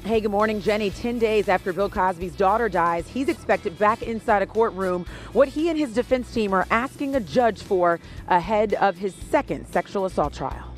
Hey, good morning, Jenny. 10 days after Bill Cosby's daughter dies, he's expected back inside a courtroom. What he and his defense team are asking a judge for ahead of his second sexual assault trial.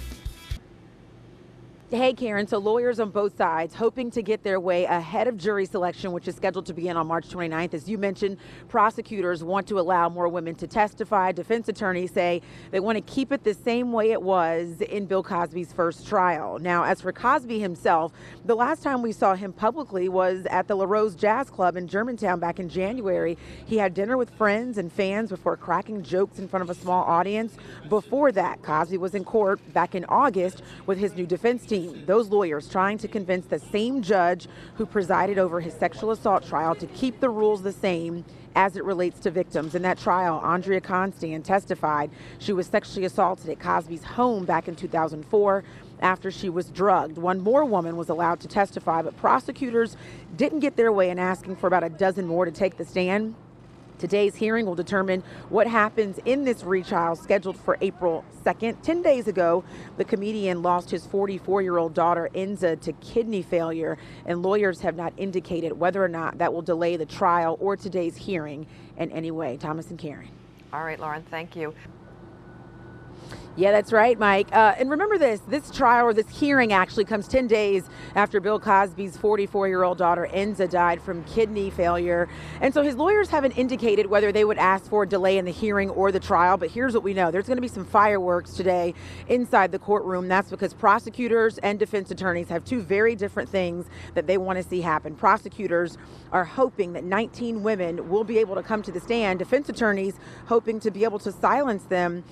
Hey, Karen. So lawyers on both sides hoping to get their way ahead of jury selection, which is scheduled to begin on March 29th. As you mentioned, prosecutors want to allow more women to testify. Defense attorneys say they want to keep it the same way it was in Bill Cosby's first trial. Now, as for Cosby himself, the last time we saw him publicly was at the La Rose Jazz Club in Germantown back in January. He had dinner with friends and fans before cracking jokes in front of a small audience. Before that, Cosby was in court back in August with his new defense team. Those lawyers trying to convince the same judge who presided over his sexual assault trial to keep the rules the same as it relates to victims. In that trial, Andrea Constand testified she was sexually assaulted at Cosby's home back in 2004 after she was drugged. One more woman was allowed to testify, but prosecutors didn't get their way in asking for about a dozen more to take the stand. Today's hearing will determine what happens in this retrial scheduled for April 2nd. 10 days ago, the comedian lost his 44-year-old daughter, Enza, to kidney failure, and lawyers have not indicated whether or not that will delay the trial or today's hearing in any way. Thomas and Karen. All right, Lauren, thank you. Yeah, that's right, Mike. And remember this trial or this hearing actually comes 10 days after Bill Cosby's 44-year-old daughter, Enza, died from kidney failure. And so his lawyers haven't indicated whether they would ask for a delay in the hearing or the trial. But here's what we know. There's going to be some fireworks today inside the courtroom. That's because prosecutors and defense attorneys have two very different things that they want to see happen. Prosecutors are hoping that 19 women will be able to come to the stand. Defense attorneys hoping to be able to silence them.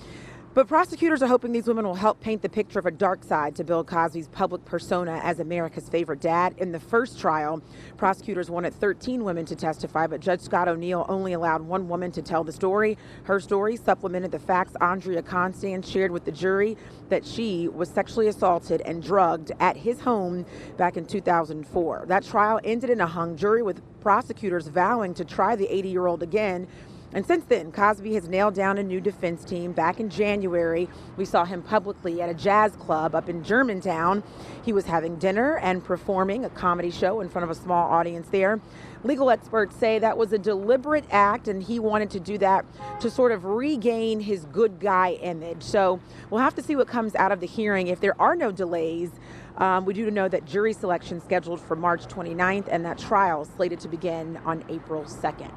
But prosecutors are hoping these women will help paint the picture of a dark side to Bill Cosby's public persona as America's favorite dad. In the first trial, prosecutors wanted 13 women to testify, but Judge Scott O'Neill only allowed one woman to tell the story. Her story supplemented the facts Andrea Constand shared with the jury that she was sexually assaulted and drugged at his home back in 2004. That trial ended in a hung jury with prosecutors vowing to try the 80-year-old again. And since then, Cosby has nailed down a new defense team. Back in January, we saw him publicly at a jazz club up in Germantown. He was having dinner and performing a comedy show in front of a small audience there. Legal experts say that was a deliberate act, and he wanted to do that to sort of regain his good guy image. So we'll have to see what comes out of the hearing. If there are no delays, we do know that jury selection scheduled for March 29th, and that trial slated to begin on April 2nd.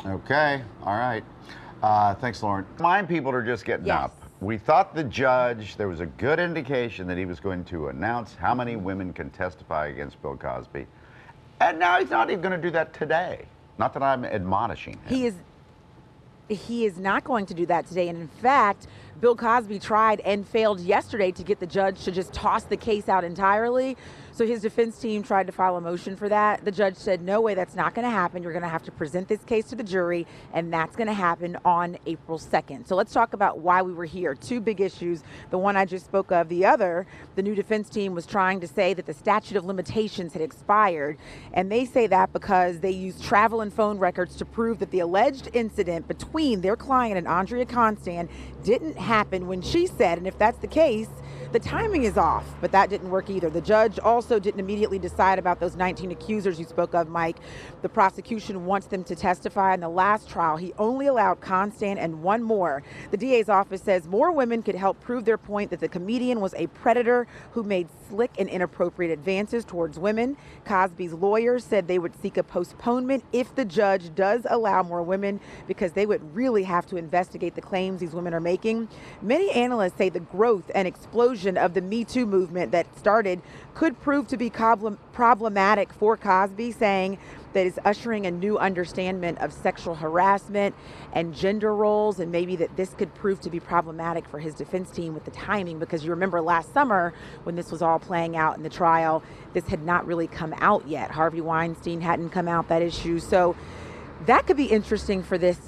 Okay, all right. Thanks, Lauren. Mine people are just getting up. We thought the judge, there was a good indication that he was going to announce how many women can testify against Bill Cosby. And now he's not even going to do that today. Not that I'm admonishing him. He is not going to do that today. And in fact, Bill Cosby tried and failed yesterday to get the judge to just toss the case out entirely. So his defense team tried to file a motion for that. The judge said, no way, that's not going to happen. You're going to have to present this case to the jury, and that's going to happen on April 2nd. So let's talk about why we were here. Two big issues. The one I just spoke of. The other, the new defense team was trying to say that the statute of limitations had expired. And they say that because they used travel and phone records to prove that the alleged incident between their client and Andrea Constand didn't happen when she said, and if that's the case, the timing is off. But that didn't work either. The judge also didn't immediately decide about those 19 accusers you spoke of, Mike. The prosecution wants them to testify. In the last trial, he only allowed Constand and one more. The DA's office says more women could help prove their point that the comedian was a predator who made slick and inappropriate advances towards women. Cosby's lawyers said they would seek a postponement if the judge does allow more women, because they would really have to investigate the claims these women are making. Many analysts say the growth and explosion of the Me Too movement that started could prove to be problematic for Cosby, saying that is ushering a new understanding of sexual harassment and gender roles, and maybe that this could prove to be problematic for his defense team with the timing, because you remember last summer when this was all playing out in the trial, this had not really come out yet. Harvey Weinstein hadn't come out, that issue. So that could be interesting for this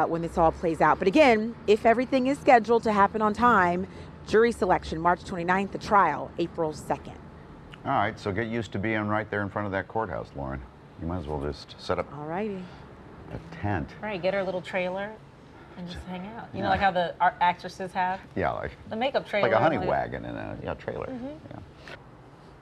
when this all plays out. But again, if everything is scheduled to happen on time, jury selection March 29th, the trial April 2nd. All right, so get used to being right there in front of that courthouse, Lauren. You might as well just set up a tent. Right, get her little trailer and just hang out. You know, like how the actresses have? Yeah, like the makeup trailer. Like a honey wagon and a trailer. Yeah.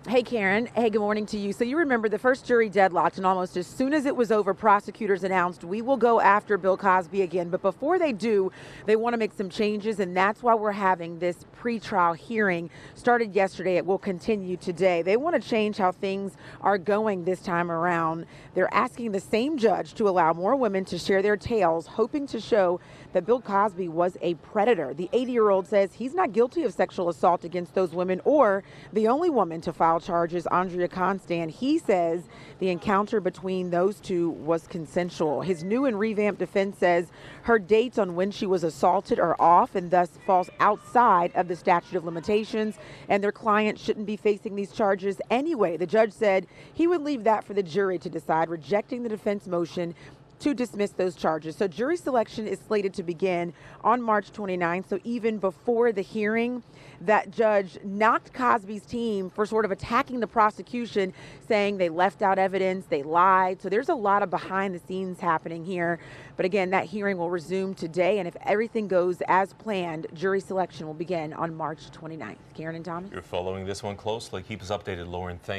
Hey, Karen. Hey, good morning to you. So you remember the first jury deadlocked, and almost as soon as it was over, prosecutors announced, we will go after Bill Cosby again. But before they do, they want to make some changes, and that's why we're having this pretrial hearing. Started yesterday. It will continue today. They want to change how things are going this time around. They're asking the same judge to allow more women to share their tales, hoping to show that Bill Cosby was a predator. The 80-year-old says he's not guilty of sexual assault against those women or the only woman to file charges, Andrea Constant. He says the encounter between those two was consensual. His new and revamped defense says her dates on when she was assaulted are off and thus falls outside of the statute of limitations, and their client shouldn't be facing these charges anyway. The judge said he would leave that for the jury to decide, rejecting the defense motion to dismiss those charges. So jury selection is slated to begin on March 29th. So even before the hearing, that judge knocked Cosby's team for sort of attacking the prosecution, saying they left out evidence, they lied. So there's a lot of behind the scenes happening here. But again, that hearing will resume today. And if everything goes as planned, jury selection will begin on March 29th. Karen and Thomas? You're following this one closely. Keep us updated, Lauren. Thank you.